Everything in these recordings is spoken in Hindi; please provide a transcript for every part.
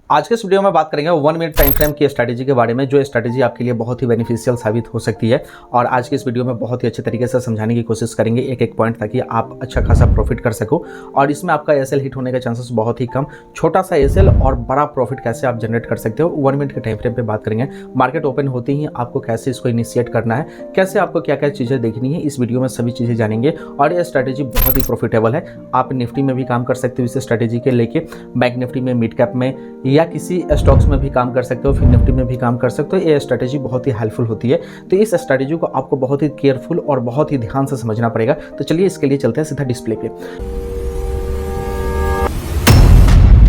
आज के इस वीडियो में बात करेंगे 1 मिनट टाइम फ्रेम की स्ट्रैटेजी के बारे में, जो स्ट्रैटेजी आपके लिए बहुत ही बेनिफिशियल साबित हो सकती है। और आज के इस वीडियो में बहुत ही अच्छे तरीके से समझाने की कोशिश करेंगे एक एक पॉइंट, ताकि आप अच्छा खासा प्रॉफिट कर सको। और इसमें आपका एसएल हिट होने के चांसेस बहुत ही कम। छोटा सा एसएल और बड़ा प्रॉफिट कैसे आप जनरेट कर सकते हो 1 मिनट के टाइम फ्रेम पे बात करेंगे। मार्केट ओपन होते ही आपको कैसे इसको इनिशिएट करना है, कैसे आपको क्या क्या चीज़ें देखनी है, इस वीडियो में सभी चीज़ें जानेंगे। और ये स्ट्रैटेजी बहुत ही प्रॉफिटेबल है। आप निफ्टी में भी काम कर सकते हो इस स्ट्रैटेजी के लेके, बैंक निफ्टी में, मिड कैप में, या किसी स्टॉक्स में भी काम कर सकते हो, फिर निफ्टी में भी काम कर सकते हो। ये स्ट्रैटेजी बहुत ही हेल्पफुल होती है। तो इस स्ट्रैटेजी को आपको बहुत ही केयरफुल और बहुत ही ध्यान से समझना पड़ेगा। तो चलिए इसके लिए चलते हैं सीधा डिस्प्ले पे।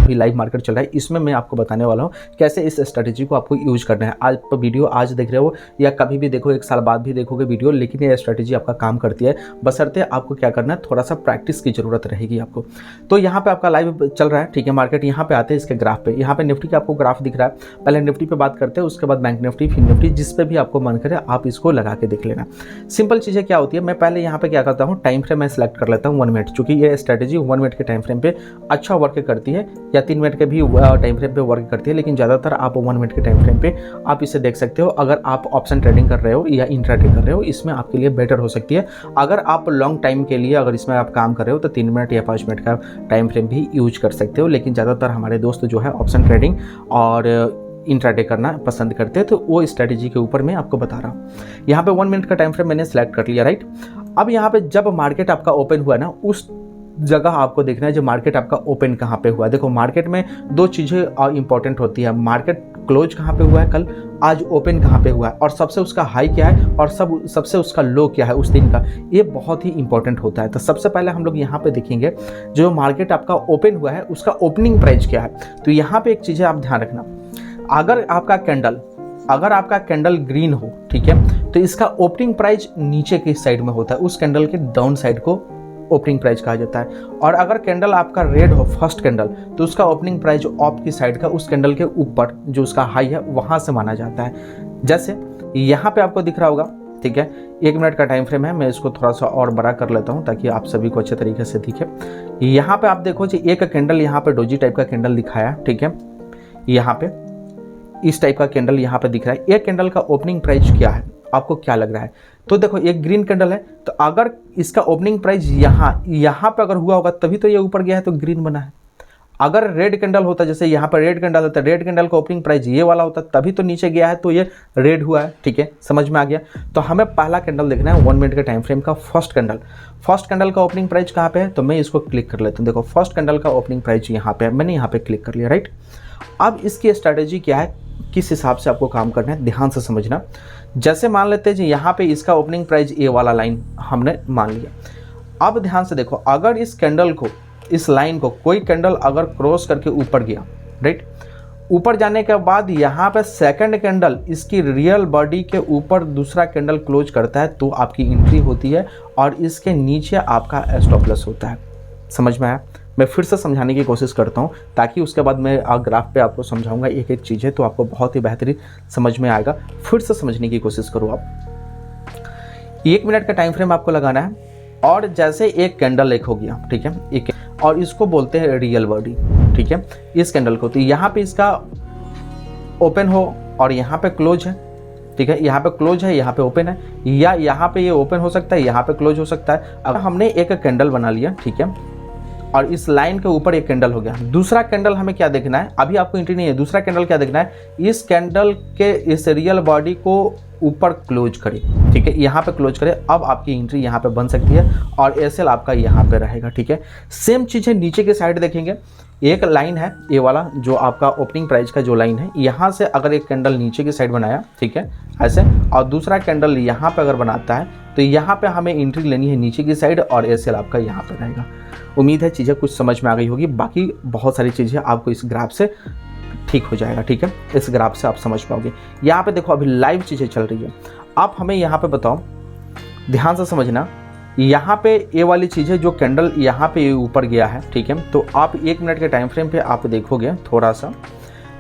भी लाइव मार्केट चल रहा है, इसमें मैं आपको बताने वाला हूँ कैसे इस स्ट्रैटेजी को आपको यूज करना है। आज वीडियो आज देख रहे हो या कभी भी देखो, 1 साल बाद भी देखोगे वीडियो, लेकिन ये स्ट्रैटेजी आपका काम करती है। बशर्ते आपको क्या करना है, थोड़ा सा प्रैक्टिस की जरूरत रहेगी आपको। तो यहाँ पे आपका लाइव चल रहा है, ठीक है। मार्केट यहाँ पे आते हैं इसके ग्राफ पे, यहाँ पे निफ्टी का आपको ग्राफ दिख रहा है। पहले निफ्टी पे बात करते हैं, उसके बाद बैंक निफ्टी, फिर निफ्टी, जिस पे भी आपको मन करे आप इसको लगा के देख लेना। सिंपल चीज़ें क्या होती है, मैं पहले यहाँ पे क्या करता हूँ, टाइम फ्रेम मैं सेलेक्ट कर लेता हूँ 1 मिनट, चूंकि ये स्ट्रैटेजी 1 मिनट के टाइम फ्रेम पे अच्छा वर्क करती है, या 3 मिनट के भी टाइम फ्रेम पे वर्क करती है, लेकिन ज़्यादातर आप 1 मिनट के टाइम फ्रेम पे आप इसे देख सकते हो। अगर आप ऑप्शन ट्रेडिंग कर रहे हो या इंट्राडे कर रहे हो, इसमें आपके लिए बेटर हो सकती है। अगर आप लॉन्ग टाइम के लिए अगर इसमें आप काम कर रहे हो तो 3 मिनट या 5 मिनट का टाइम फ्रेम भी यूज कर सकते हो। लेकिन ज़्यादातर हमारे दोस्त जो है ऑप्शन ट्रेडिंग और इंट्राडे करना पसंद करते हैं, तो वो स्ट्रैटेजी के ऊपर मैं आपको बता रहा हूँ। यहाँ पे 1 मिनट का टाइम फ्रेम मैंने सेलेक्ट कर लिया, राइट। अब यहाँ पे जब मार्केट आपका ओपन हुआ ना, उस जगह आपको देखना है जो मार्केट आपका ओपन कहाँ पे हुआ है। देखो, मार्केट में 2 चीज़ें इंपॉर्टेंट होती है, मार्केट क्लोज कहाँ पे हुआ है कल, आज ओपन कहाँ पे हुआ है, और सबसे उसका हाई क्या है और सबसे उसका लो क्या है उस दिन का, ये बहुत ही इंपॉर्टेंट होता है। तो सबसे पहले हम लोग यहाँ पे देखेंगे जो मार्केट आपका ओपन हुआ है उसका ओपनिंग प्राइस क्या है। तो यहाँ पे एक चीज़ है, आप ध्यान रखना, अगर आपका कैंडल ग्रीन हो, ठीक है, तो इसका ओपनिंग प्राइस नीचे की साइड में होता है, उस कैंडल के डाउन साइड को ओपनिंग प्राइस कहा जाता है। और अगर कैंडल आपका रेड हो, फर्स्ट कैंडल, तो उसका ओपनिंग प्राइस अप की साइड का, उस कैंडल के ऊपर जो उसका हाई है वहां से माना जाता है। जैसे यहाँ पे आपको दिख रहा होगा, ठीक है, 1 मिनट का टाइम फ्रेम है, मैं इसको थोड़ा सा और बड़ा कर लेता हूँ ताकि आप सभी को अच्छे तरीके से दिखे। यहाँ पे आप देखो जी, एक कैंडल यहाँ पे डोजी टाइप का कैंडल दिखाया, ठीक है, यहाँ पे इस टाइप का कैंडल यहाँ पे दिख रहा है। एक कैंडल का ओपनिंग प्राइस क्या है, आपको क्या लग रहा है? तो देखो, एक ग्रीन कैंडल है, तो अगर इसका ओपनिंग प्राइस यहाँ पे अगर हुआ होगा तभी तो ये ऊपर गया है, तो ग्रीन बना है। अगर रेड कैंडल होता, जैसे यहाँ पर रेड कैंडल होता, रेड कैंडल का ओपनिंग प्राइस ये वाला होता तभी तो नीचे गया है, तो ये रेड हुआ है, ठीक है, समझ में आ गया। तो हमें पहला कैंडल देखना है 1 मिनट के टाइम फ्रेम का, फर्स्ट कैंडल का ओपनिंग प्राइस कहाँ पे है, तो मैं इसको क्लिक कर लेता हूँ। देखो, फर्स्ट कैंडल का ओपनिंग प्राइस यहाँ पे है, मैंने यहाँ पे क्लिक कर लिया, राइट। अब इसकी स्ट्रैटेजी क्या है, किस हिसाब से आपको काम करना है, ध्यान से समझना। जैसे मान लेते हैं जी, यहाँ पे इसका ओपनिंग प्राइस ए वाला लाइन हमने मान लिया। अब ध्यान से देखो, अगर इस कैंडल को, इस लाइन को कोई कैंडल अगर क्रॉस करके ऊपर गया, राइट, ऊपर जाने के बाद यहाँ पे सेकंड कैंडल इसकी रियल बॉडी के ऊपर दूसरा कैंडल क्लोज करता है, तो आपकी एंट्री होती है और इसके नीचे आपका स्टॉप लॉस होता है। समझ में आया? मैं फिर से समझाने की कोशिश करता हूँ ताकि उसके बाद मैं ग्राफ पे आपको समझाऊंगा एक एक चीज़ है, तो आपको बहुत ही बेहतरीन समझ में आएगा। फिर से समझने की कोशिश करो आप। 1 मिनट का टाइम फ्रेम आपको लगाना है, और जैसे एक कैंडल एक हो गया, ठीक है, एक, और इसको बोलते हैं रियल बॉडी, ठीक है, इस कैंडल को। तो यहाँ पे इसका ओपन हो और यहाँ पे क्लोज है, ठीक है, यहाँ पे क्लोज है, यहाँ पे ओपन है, या यहाँ पे ये ओपन हो सकता है, यहाँ पे क्लोज हो सकता है। अब हमने एक कैंडल बना लिया, ठीक है, और इस लाइन के ऊपर एक कैंडल हो गया। दूसरा कैंडल हमें क्या देखना है, अभी आपको एंट्री नहीं है, दूसरा कैंडल क्या देखना है, इस कैंडल के इस रियल बॉडी को ऊपर क्लोज करे, ठीक है, यहाँ पे क्लोज करे। अब आपकी एंट्री यहाँ पे बन सकती है और एसएल आपका यहाँ पे रहेगा, ठीक है। सेम चीज़ है, नीचे के साइड देखेंगे, एक लाइन है ये वाला जो आपका ओपनिंग प्राइस का जो लाइन है, यहाँ से अगर एक कैंडल नीचे की साइड बनाया, ठीक है, ऐसे, और दूसरा कैंडल यहाँ पे अगर बनाता है, तो यहाँ पे हमें एंट्री लेनी है नीचे की साइड और एसएल आपका यहाँ पे रहेगा। उम्मीद है चीज़ें कुछ समझ में आ गई होगी, बाकी बहुत सारी चीज़ें आपको इस ग्राफ से ठीक हो जाएगा, ठीक है, इस ग्राफ से आप समझ पाओगे। यहाँ पे देखो, अभी लाइव चीज़ें चल रही है। आप हमें यहाँ पे बताओ, ध्यान से समझना, यहाँ पे ये वाली चीज़ है जो कैंडल यहाँ पे ऊपर गया है, ठीक है, तो आप 1 मिनट के टाइम फ्रेम पे आप देखोगे थोड़ा सा,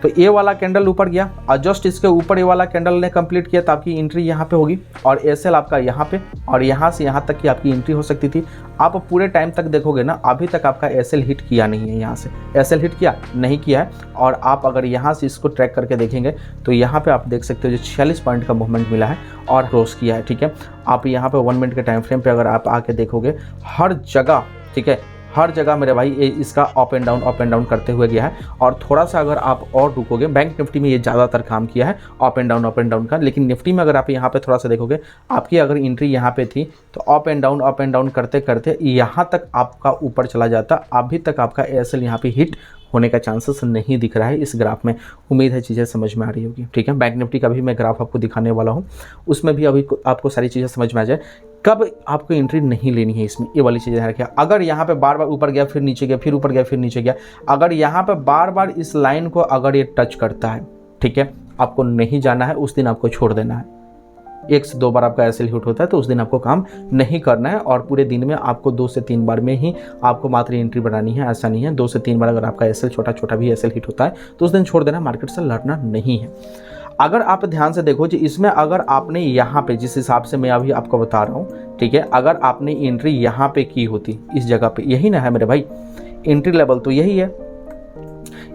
तो ये वाला कैंडल ऊपर गया और जस्ट इसके ऊपर ये वाला कैंडल ने कंप्लीट किया तो आपकी एंट्री यहाँ पे होगी और एसएल आपका यहाँ पे और यहाँ से यहाँ तक की आपकी एंट्री हो सकती थी। आप पूरे टाइम तक देखोगे ना, अभी तक आपका एसएल हिट किया नहीं है, यहाँ से एसएल हिट किया नहीं किया है। और आप अगर यहाँ से इसको ट्रैक करके देखेंगे तो यहाँ पे आप देख सकते हो जो 46 पॉइंट का मूवमेंट मिला है और क्रॉस किया है। ठीक है, आप यहाँ पे 1 मिनट के टाइम फ्रेम पे अगर आप आके देखोगे हर जगह, ठीक है, हर जगह मेरे भाई ये इसका अप एंड डाउन करते हुए गया है। और थोड़ा सा अगर आप और रुकोगे, बैंक निफ्टी में ये ज़्यादातर काम किया है अप एंड डाउन का, लेकिन निफ्टी में अगर आप यहाँ पे थोड़ा सा देखोगे, आपकी अगर एंट्री यहाँ पे थी तो अप एंड डाउन करते करते यहाँ तक आपका ऊपर चला जाता। अभी तक आपका एएसएल यहाँ पे हिट होने का चांसेस नहीं दिख रहा है इस ग्राफ में। उम्मीद है चीज़ें समझ में आ रही होगी। ठीक है, बैंक निफ्टी का भी मैं ग्राफ आपको दिखाने वाला हूँ, उसमें भी अभी आपको सारी चीज़ें समझ में आ जाए कब आपको एंट्री नहीं लेनी है इसमें, ये वाली चीज़ें रखिए। अगर यहाँ पे बार बार ऊपर गया फिर नीचे गया, फिर ऊपर गया फिर नीचे गया, अगर यहाँ पे बार बार इस लाइन को अगर ये टच करता है, ठीक है, आपको नहीं जाना है, उस दिन आपको छोड़ देना है। 1 से 2 बार आपका एसएल हिट होता है तो उस दिन आपको काम नहीं करना है और पूरे दिन में आपको 2 से 3 बार में ही आपको मात्र एंट्री बनानी है, ऐसा नहीं है। 2 से 3 बार अगर आपका एसएल छोटा भी एसएल हिट होता है तो उस दिन छोड़ देना, मार्केट से लड़ना नहीं है। अगर आप ध्यान से देखो जी, इसमें अगर आपने यहाँ पे जिस हिसाब से मैं अभी आपको बता रहा हूँ, ठीक है, अगर आपने एंट्री यहाँ पे की होती इस जगह पे, यही ना है मेरे भाई एंट्री लेवल, तो यही है,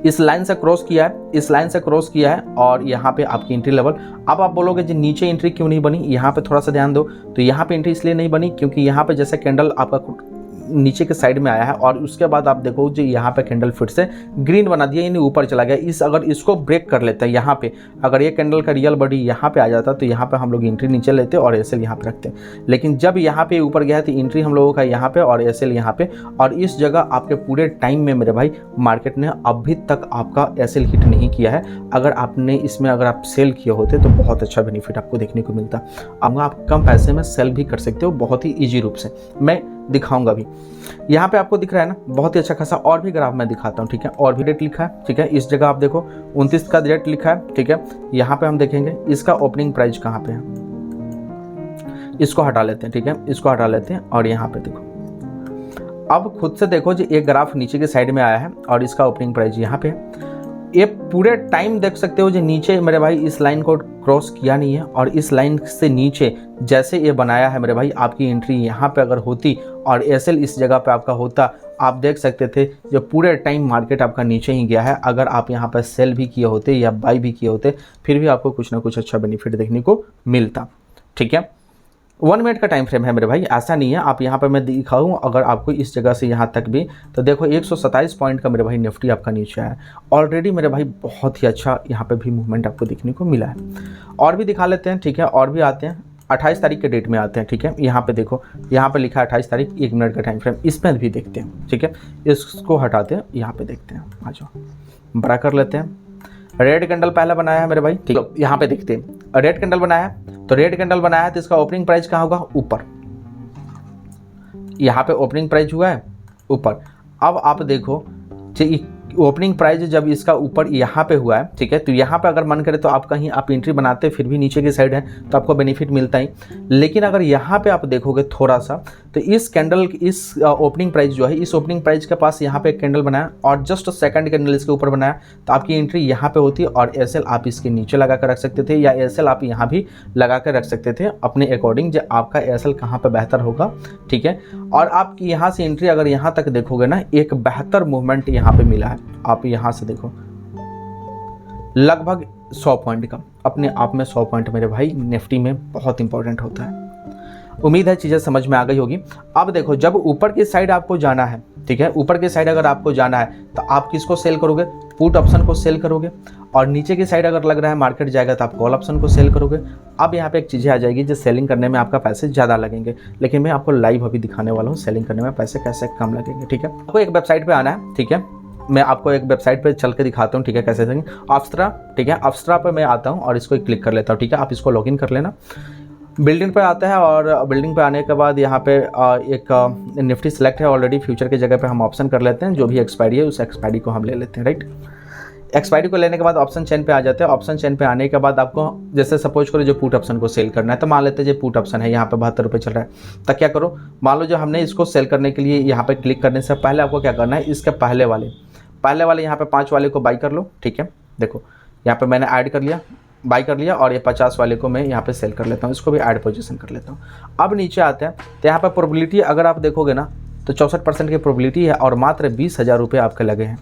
इस लाइन से क्रॉस किया है, इस लाइन से क्रॉस किया है और यहाँ पे आपकी एंट्री लेवल। अब आप बोलोगे जी नीचे एंट्री क्यों नहीं बनी, यहाँ पे थोड़ा सा ध्यान दो, तो यहाँ पे एंट्री इसलिए नहीं बनी क्योंकि यहाँ पे जैसे कैंडल आपका नीचे के साइड में आया है और उसके बाद आप देखो जी यहाँ पे कैंडल फिर से ग्रीन बना दिया, यानी ऊपर चला गया। अगर इसको ब्रेक कर लेते हैं यहाँ पे, अगर ये कैंडल का रियल बॉडी यहाँ पे आ जाता तो यहाँ पे हम लोग एंट्री नीचे लेते और एसएल यहाँ पे रखते, लेकिन जब यहाँ पे ऊपर गया तो एंट्री हम लोगों का यहाँ पे और एसएल यहाँ पे। और इस जगह आपके पूरे टाइम में मेरे भाई मार्केट ने अभी तक आपका एसएल हिट नहीं किया है। अगर आपने इसमें अगर आप सेल किए होते तो बहुत अच्छा बेनिफिट आपको देखने को मिलता। अब आप कम पैसे में सेल भी कर सकते हो बहुत ही ईजी रूप से, मैं दिखाऊंगा अभी। यहाँ पे आपको दिख रहा है ना बहुत ही अच्छा खासा, और भी ग्राफ मैं दिखाता हूँ। ठीक है, और भी डेट लिखा है, ठीक है, इस जगह आप देखो 29 का डेट लिखा है। ठीक है, यहाँ पे हम देखेंगे इसका ओपनिंग प्राइस कहाँ पे है, इसको हटा लेते हैं। ठीक है, इसको हटा लेते हैं और यहाँ पे देखो, अब खुद से देखो जी एक ग्राफ नीचे के साइड में आया है और इसका ओपनिंग प्राइस यहाँ पे है। ये पूरे टाइम देख सकते हो जो नीचे मेरे भाई इस लाइन को क्रॉस किया नहीं है और इस लाइन से नीचे जैसे ये बनाया है मेरे भाई, आपकी एंट्री यहाँ पे अगर होती और एसएल इस जगह पे आपका होता, आप देख सकते थे जो पूरे टाइम मार्केट आपका नीचे ही गया है। अगर आप यहाँ पर सेल भी किए होते या बाई भी किए होते फिर भी आपको कुछ ना कुछ अच्छा बेनिफिट देखने को मिलता। ठीक है, 1 मिनट का टाइम फ्रेम है मेरे भाई, ऐसा नहीं है। आप यहाँ पे मैं दिखाऊँ अगर आपको इस जगह से यहाँ तक भी, तो देखो 127 पॉइंट का मेरे भाई निफ्टी आपका नीचे है ऑलरेडी मेरे भाई, बहुत ही अच्छा यहाँ पे भी मूवमेंट आपको देखने को मिला है। और भी दिखा लेते हैं। ठीक है, और भी आते हैं 28 तारीख के डेट में आते हैं। ठीक है, यहाँ पे देखो, यहाँ पे लिखा है 28 तारीख, 1 मिनट का टाइम फ्रेम, इसमें भी देखते हैं। ठीक है, इसको हटाते हैं, यहाँ पे देखते हैं, आ जाओ बड़ा कर लेते हैं। रेड कैंडल पहला बनाया है मेरे भाई, ठीक है, यहाँ पे देखते हैं रेड कैंडल बनाया है, तो रेड कैंडल बनाया है तो इसका ओपनिंग प्राइस कहाँ होगा, ऊपर, यहाँ पे ओपनिंग प्राइस हुआ है ऊपर। अब आप देखो ओपनिंग प्राइस जब इसका ऊपर यहाँ पे हुआ है, ठीक है, तो यहाँ पे अगर मन करे तो आप कहीं आप एंट्री बनाते फिर भी नीचे की साइड है तो आपको बेनिफिट मिलता ही। लेकिन अगर यहाँ पे आप देखोगे थोड़ा सा, तो इस कैंडल इस ओपनिंग प्राइस जो है, इस ओपनिंग प्राइस के पास यहाँ पे एक कैंडल बनाया और जस्ट सेकंड कैंडल इसके ऊपर बनाया, तो आपकी एंट्री यहाँ पे होती और एसएल आप इसके नीचे लगा कर रख सकते थे या एसएल आप यहाँ भी लगा कर रख सकते थे अपने अकॉर्डिंग, जो आपका एसएल कहाँ पर बेहतर होगा। ठीक है, और आपकी यहाँ से एंट्री अगर यहाँ तक देखोगे ना, एक बेहतर मूवमेंट यहाँ पे मिला है। आप यहाँ से देखो लगभग 100 पॉइंट का, अपने आप में 100 पॉइंट मेरे भाई निफ्टी में बहुत इंपॉर्टेंट होता है। उम्मीद है चीज़ें समझ में आ गई होगी। अब देखो जब ऊपर की साइड आपको जाना है, ठीक है, ऊपर की साइड अगर आपको जाना है तो आप किसको सेल करोगे, पुट ऑप्शन को सेल करोगे, और नीचे की साइड अगर लग रहा है मार्केट जाएगा तो आप कॉल ऑप्शन को सेल करोगे। अब यहाँ पे एक चीज़ें आ जाएगी जो सेलिंग करने में आपका पैसे ज़्यादा लगेंगे, लेकिन मैं आपको लाइव अभी दिखाने वाला हूँ सेलिंग करने में पैसे कैसे कम लगेंगे। ठीक है, आपको एक वेबसाइट पर आना है। ठीक है, मैं आपको एक वेबसाइट पे चल के दिखाता हूँ। ठीक है, कैसे सेलिंग, अप्सरा। ठीक है, अप्सरा पे मैं आता हूँ और इसको क्लिक कर लेता हूँ। ठीक है, आप इसको लॉगिन कर लेना। बिल्डिंग पे आता है और बिल्डिंग पे आने के बाद यहाँ पे एक निफ्टी सेलेक्ट है ऑलरेडी, फ्यूचर की जगह पे हम ऑप्शन कर लेते हैं, जो भी एक्सपायरी है उस एक्सपायरी को हम ले लेते हैं। राइट, एक्सपायरी को लेने के बाद ऑप्शन चेन पे आ जाते हैं। ऑप्शन चेन पे आने के बाद आपको जैसे सपोज करो जो पुट ऑप्शन को सेल करना है, तो मान लेते हैं जो पुट ऑप्शन है यहाँ पे 72 रुपये चल रहा है, तो क्या करो, मान लो जो हमने इसको सेल करने के लिए यहाँ पे क्लिक करने से पहले आपको क्या करना है, इसके पहले वाले यहाँ पे 5 वाले को बाई कर लो। ठीक है, देखो यहाँ पे मैंने ऐड कर लिया, बाई कर लिया, और ये 50 वाले को मैं यहाँ पे सेल कर लेता हूँ, इसको भी ऐड पोजीशन कर लेता हूँ। अब नीचे आते हैं तो यहाँ पे प्रोबेबिलिटी अगर आप देखोगे ना तो 64% की प्रोबेबिलिटी है और मात्र 20,000 रुपये आपके लगे हैं।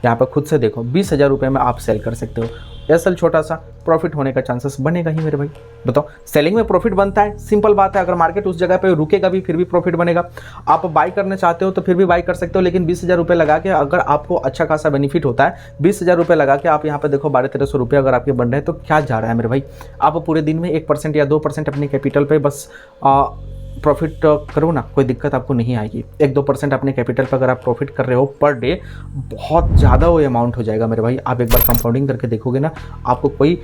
यहाँ पे खुद से देखो 20,000 रुपये में आप सेल कर सकते हो। एसएल छोटा सा, प्रॉफिट होने का चांसेस बनेगा ही मेरे भाई। बताओ, सेलिंग में प्रॉफिट बनता है, सिंपल बात है। अगर मार्केट उस जगह पे रुकेगा भी फिर भी प्रॉफिट बनेगा। आप बाई करना चाहते हो तो फिर भी बाई कर सकते हो, लेकिन 20,000 रुपये लगा के अगर आपको अच्छा खासा बेनिफिट होता है, 20,000 रुपये लगा के आप यहाँ पे देखो 1200-1300 रुपये अगर आपके बन रहे हैं तो क्या जा रहा है मेरे भाई। आप पूरे दिन में 1% या 2% अपने कैपिटल पे बस प्रॉफिट करो ना, कोई दिक्कत आपको नहीं आएगी। 1-2% अपने कैपिटल पर अगर आप प्रॉफिट कर रहे हो पर डे, बहुत ज़्यादा वो अमाउंट हो जाएगा मेरे भाई। आप एक बार कंपाउंडिंग करके देखोगे ना, आपको कोई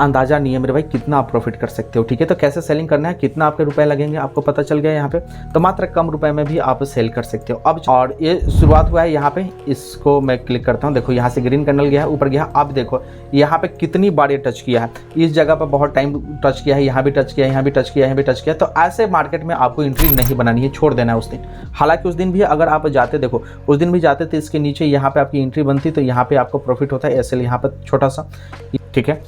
अंदाज़ा नहीं है मेरे भाई कितना आप प्रॉफिट कर सकते हो। ठीक है, तो कैसे सेलिंग करना है, कितना आपके रुपए लगेंगे आपको पता चल गया यहाँ पे। तो मात्र कम रुपए में भी आप सेल कर सकते हो। अब और ये शुरुआत हुआ है यहाँ पे, इसको मैं क्लिक करता हूँ। देखो यहाँ से ग्रीन कैंडल गया है, ऊपर गया। अब देखो यहाँ पे कितनी बार ये टच किया है, इस जगह पर बहुत टाइम टच किया है, यहाँ भी टच किया, यहाँ भी टच किया, यहाँ भी टच किया। तो ऐसे मार्केट में आपको एंट्री नहीं बनानी है, छोड़ देना है उस दिन। हालांकि उस दिन भी अगर आप जाते, देखो उस दिन भी जाते तो इसके नीचे यहाँ पे आपकी एंट्री बनती, तो यहाँ पे आपको प्रॉफिट होता है। एसएल यहाँ पर छोटा सा, ठीक है।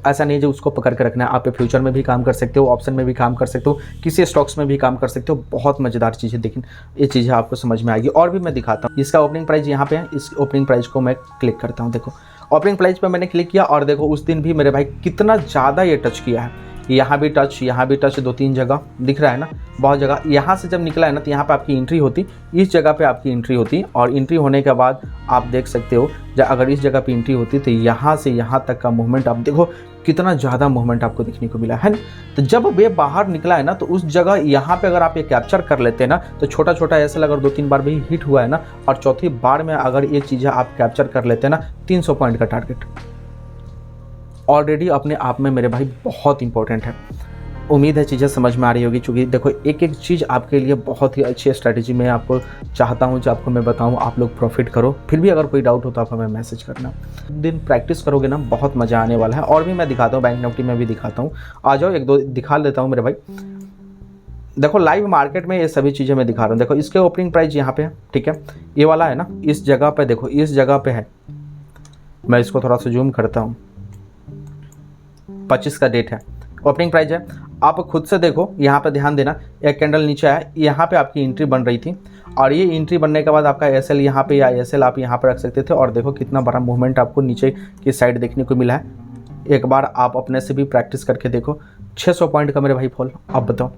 ऐसा नहीं है जो उसको पकड़ के रखना है। आप फ्यूचर में भी काम कर सकते हो, ऑप्शन में भी काम कर सकते हो, किसी स्टॉक्स में भी काम कर सकते हो। बहुत मज़ेदार चीज़ें, लेकिन ये चीज़ें आपको समझ में आएगी। और भी मैं दिखाता हूँ। इसका ओपनिंग प्राइस यहाँ पे है, इस ओपनिंग प्राइस को मैं क्लिक करता हूँ। देखो ओपनिंग प्राइस पे मैंने क्लिक किया और देखो उस दिन भी मेरे भाई कितना ज़्यादा ये टच किया है। यहाँ भी टच, यहाँ भी टच, 2-3 जगह दिख रहा है ना, बहुत जगह। यहाँ से जब निकला है ना तो यहाँ पे आपकी एंट्री होती, इस जगह पे आपकी एंट्री होती, और एंट्री होने के बाद आप देख सकते हो अगर इस जगह पे एंट्री होती तो यहाँ से यहाँ तक का मूवमेंट आप देखो कितना ज़्यादा मूवमेंट आपको देखने को मिला है ना। तो जब ये बाहर निकला है ना तो उस जगह यहाँ पे अगर आप ये कैप्चर कर लेते हैं ना तो छोटा छोटा ऐसा अगर 2-3 बार भी हिट हुआ है ना, और चौथी बार में अगर ये चीज़ें आप कैप्चर कर लेते हैं ना, 300 पॉइंट का टारगेट ऑलरेडी अपने आप में मेरे भाई बहुत इंपॉर्टेंट है। उम्मीद है चीज़ें समझ में आ रही होगी, क्योंकि देखो एक एक चीज़ आपके लिए बहुत ही अच्छी स्ट्रैटेजी मैं आपको चाहता हूँ जो आपको मैं बताऊँ, आप लोग प्रॉफिट करो। फिर भी अगर कोई डाउट हो तो आप हमें मैसेज करना। दिन प्रैक्टिस करोगे ना, बहुत मज़ा आने वाला है। और भी मैं दिखाता हूँ, बैंक निफ्टी में भी दिखाता हूँ। आ जाओ, 1-2 दिखा देता हूँ मेरे भाई। देखो लाइव मार्केट में ये सभी चीज़ें मैं दिखा रहा हूँ। देखो इसके ओपनिंग प्राइस यहाँ पे है, ठीक है, ये वाला है ना, इस जगह पे देखो, इस जगह पे है। मैं इसको थोड़ा सा जूम करता हूँ, 25 का डेट है, ओपनिंग प्राइस है। आप खुद से देखो, यहाँ पे ध्यान देना, एक कैंडल नीचे है, यहाँ पे आपकी एंट्री बन रही थी, और ये एंट्री बनने के बाद आपका एसएल यहाँ पे या एसएल आप यहाँ पे रख सकते थे। और देखो कितना बड़ा मूवमेंट आपको नीचे की साइड देखने को मिला है। एक बार आप अपने से भी प्रैक्टिस करके देखो। 600 पॉइंट का मेरे भाई फॉल। अब बताओ,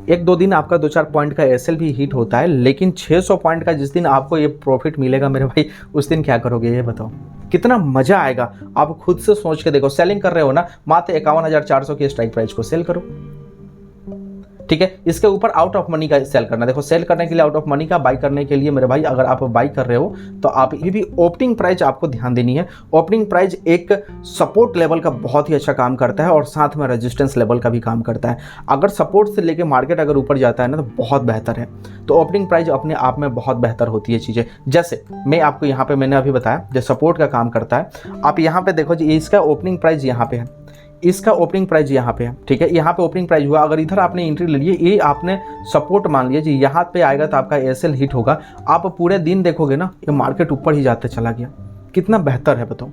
1-2 दिन आपका 2-4 पॉइंट का एसएल भी हिट होता है, लेकिन 600 पॉइंट का जिस दिन आपको ये प्रॉफिट मिलेगा मेरे भाई, उस दिन क्या करोगे ये बताओ, कितना मजा आएगा। आप खुद से सोच के देखो। सेलिंग कर रहे हो ना, मात्र 51,400 की स्ट्राइक प्राइस को सेल करो, ठीक है। इसके ऊपर आउट ऑफ मनी का सेल करना। देखो सेल करने के लिए आउट ऑफ मनी का, बाई करने के लिए मेरे भाई अगर आप बाई कर रहे हो तो आप ये भी ओपनिंग प्राइस आपको ध्यान देनी है। ओपनिंग प्राइस एक सपोर्ट लेवल का बहुत ही अच्छा काम करता है और साथ में रेजिस्टेंस लेवल का भी काम करता है। अगर सपोर्ट से लेके मार्केट अगर ऊपर जाता है ना तो बहुत बेहतर है। तो ओपनिंग प्राइस अपने आप में बहुत बेहतर होती है चीज़ें। जैसे मैं आपको यहाँ पे मैंने अभी बताया जो सपोर्ट का काम करता है, आप यहाँ पे देखो जी, इसका ओपनिंग प्राइस यहाँ पे है, इसका ओपनिंग प्राइस यहाँ पे है, ठीक है। यहाँ पे ओपनिंग प्राइस हुआ, अगर इधर आपने एंट्री ले लिए, ये आपने सपोर्ट मान लिया जी, यहाँ पे आएगा तो आपका एसएल हिट होगा। आप पूरे दिन देखोगे ना, ये मार्केट ऊपर ही जाते चला गया, कितना बेहतर है बताओ।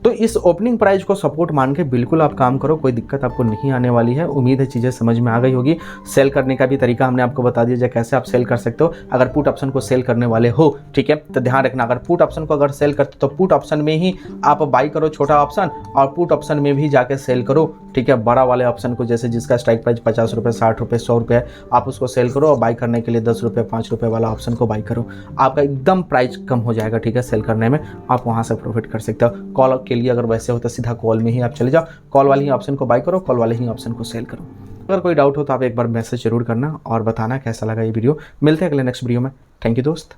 तो इस ओपनिंग प्राइस को सपोर्ट मान के बिल्कुल आप काम करो, कोई दिक्कत आपको नहीं आने वाली है। उम्मीद है चीज़ें समझ में आ गई होगी। सेल करने का भी तरीका हमने आपको बता दिया है, कैसे आप सेल कर सकते हो। अगर पुट ऑप्शन को सेल करने वाले हो, ठीक है, तो ध्यान रखना, अगर पुट ऑप्शन को अगर सेल करते हो तो पुट ऑप्शन में ही आप बाई करो छोटा ऑप्शन, और पुट ऑप्शन में भी जाके सेल करो, ठीक है। बड़ा वाले ऑप्शन को, जैसे जिसका स्ट्राइक प्राइस 50 रुपये, 60 रुपये, 100 रुपये, आप उसको सेल करो, और बाई करने के लिए 10 रुपये, 5 रुपये वाला ऑप्शन को बाई करो। आपका एकदम प्राइस कम हो जाएगा, ठीक है। सेल करने में आप वहाँ से प्रॉफिट कर सकते हो। कॉल के लिए अगर वैसे हो तो सीधा कॉल में ही आप चले जाओ, कॉल वाले ही ऑप्शन को बाई करो, कॉल वाले ही ऑप्शन को सेल करो। अगर कोई डाउट हो तो आप एक बार मैसेज जरूर करना और बताना कैसा लगा ये वीडियो। मिलते हैं अगले नेक्स्ट वीडियो में। थैंक यू दोस्त।